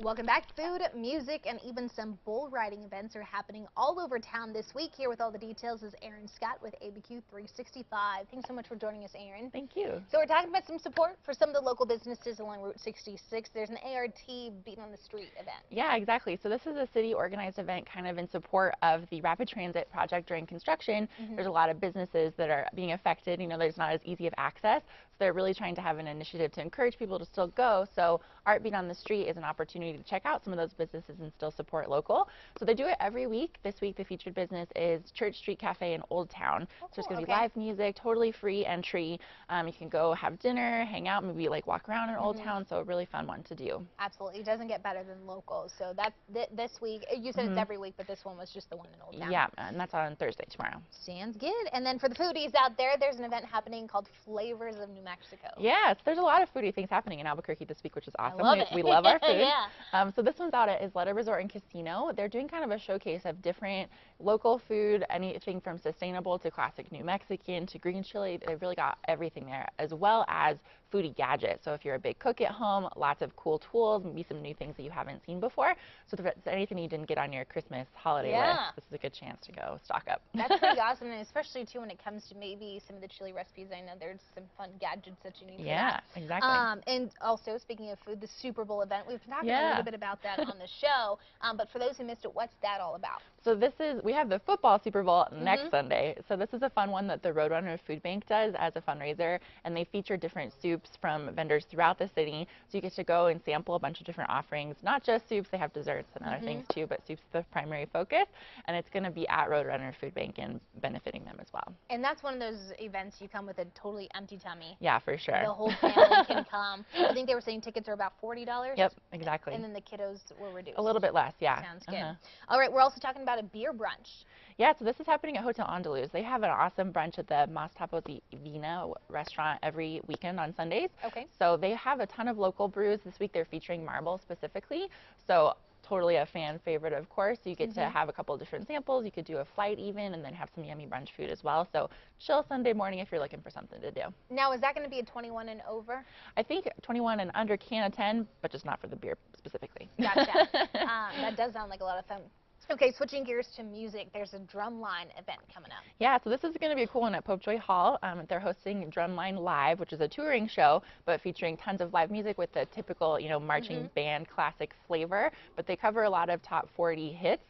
Welcome back. Food, music, and even some bull riding events are happening all over town this week. Here with all the details is Aaron Scott with ABQ 365. Thanks so much for joining us, Aaron. Thank you. So we're talking about some support for some of the local businesses along Route 66. There's an ART Beat on the Street event. Yeah, exactly. So this is a city-organized event kind of in support of the rapid transit project during construction. There's a lot of businesses that are being affected. You know, there's not as easy of access. So they're really trying to have an initiative to encourage people to still go. So Art Beat on the Street is an opportunity to check out some of those businesses and still support local. So they do it every week. This week the featured business is Church Street Cafe in Old Town. So there's going to be live music, totally free entry. You can go have dinner, hang out, maybe like walk around in Old Town. So a really fun one to do. Absolutely. It doesn't get better than locals. So that's this week. You said it's every week, but this one was just the one in Old Town. Yeah, and that's on Thursday, tomorrow. Sounds good. And then for the foodies out there, there's an event happening called Flavors of New Mexico. Yes, there's a lot of foodie things happening in Albuquerque this week, which is awesome. We love our food. So this one's out at Isleta Resort and Casino. They're doing kind of a showcase of different local food, anything from sustainable to classic New Mexican to green chili. They've really got everything there, as well as foodie gadgets. So if you're a big cook at home, lots of cool tools, maybe some new things that you haven't seen before. So if it's anything you didn't get on your Christmas holiday list, this is a good chance to go stock up. That's pretty awesome, and especially too when it comes to maybe some of the chili recipes. I know there's some fun gadgets that you need for that. Exactly. And also, speaking of food, the Super Bowl event, we've talked a little bit about that on the show, but for those who missed it, what's that all about? So we have the football Super Bowl next Sunday. So this is a fun one that the Roadrunner Food Bank does as a fundraiser, and they feature different soups from vendors throughout the city. So you get to go and sample a bunch of different offerings, not just soups, they have desserts and other things too, but soups is the primary focus, and it's going to be at Roadrunner Food Bank and benefiting them as well. And that's one of those events you come with a totally empty tummy. Yeah, for sure. The whole family can come. I think they were saying tickets are about $40. Yep, exactly. And then the kiddos were reduced. A little bit less, yeah. Sounds good. All right, we're also talking about a beer brunch. Yeah, so this is happening at Hotel Andaluz. They have an awesome brunch at the Mas Tapos y Vina restaurant every weekend on Sundays. Okay. So they have a ton of local brews. This week they're featuring Marble specifically. So totally a fan favorite, of course. You get to have a couple of different samples. You could do a flight even, and then have some yummy brunch food as well. So chill Sunday morning if you're looking for something to do. Now, is that going to be a 21 and over? I think 21 and under can attend, but just not for the beer specifically. Gotcha. That does sound like a lot of fun. Okay, switching gears to music, there's a Drumline event coming up. Yeah, so this is going to be a cool one at Popejoy Hall. They're hosting Drumline Live, which is a touring show, but featuring tons of live music with the typical, you know, marching band classic flavor. But they cover a lot of top 40 hits,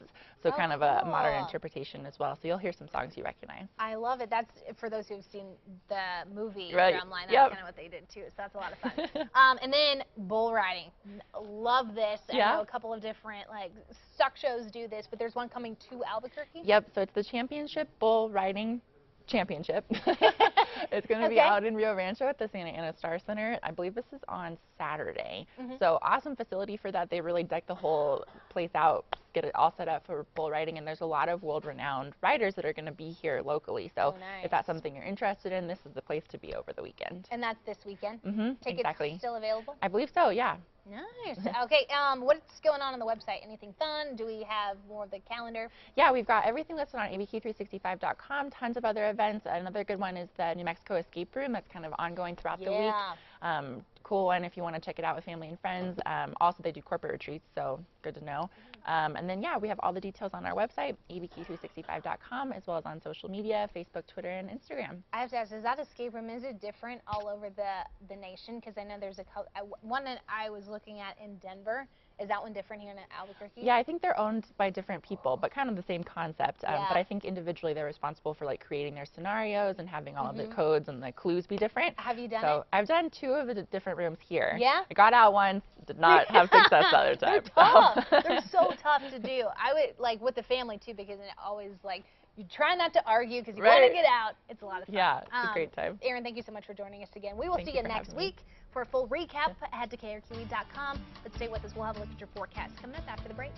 so kind of a modern interpretation as well. So you'll hear some songs you recognize. I love it. That's for those who've seen the movie Drumline. That's kind of what they did too. So that's a lot of fun. And then bull riding. Love this. I know a couple of different like stock shows do this, but there's one coming to Albuquerque. Yep. So it's the Championship Bull Riding Championship. It's going to be out in Rio Rancho at the Santa Ana Star Center. I believe this is on Saturday. So awesome facility for that. They really deck the whole place out, get it all set up for bull riding, and there's a lot of world-renowned riders that are going to be here locally. So if that's something you're interested in, this is the place to be over the weekend. And that's this weekend? Tickets still available? I believe so, yeah. Nice. Okay, what's going on the website? Anything fun? Do we have more of the calendar? Yeah, we've got everything listed on abq365.com, tons of other events. Another good one is the New Mexico Escape Room. That's kind of ongoing throughout the week. Cool one if you want to check it out with family and friends. Also, they do corporate retreats, so good to know. And then, yeah, we have all the details on our website, abq365.com, as well as on social media, Facebook, Twitter, and Instagram. I have to ask, is that escape room, is it different all over the nation? Because I know there's one that I was looking at in Denver. Is that one different here in Albuquerque? Yeah, I think they're owned by different people, but kind of the same concept. But I think individually they're responsible for like creating their scenarios and having all of the codes and the clues be different. Have you done it? I've done 2 of the different rooms here. Yeah? I got out once, did not have success the other time. They're tough. They're so tough to do. I would, like, with the family too, because it always, like, you try not to argue because you want to get out. It's a lot of fun. Yeah, it's a great time. Aaron, thank you so much for joining us again. We will see you next week. For a full recap, head to krqe.com. But stay with us. We'll have a look at your forecast coming up after the break.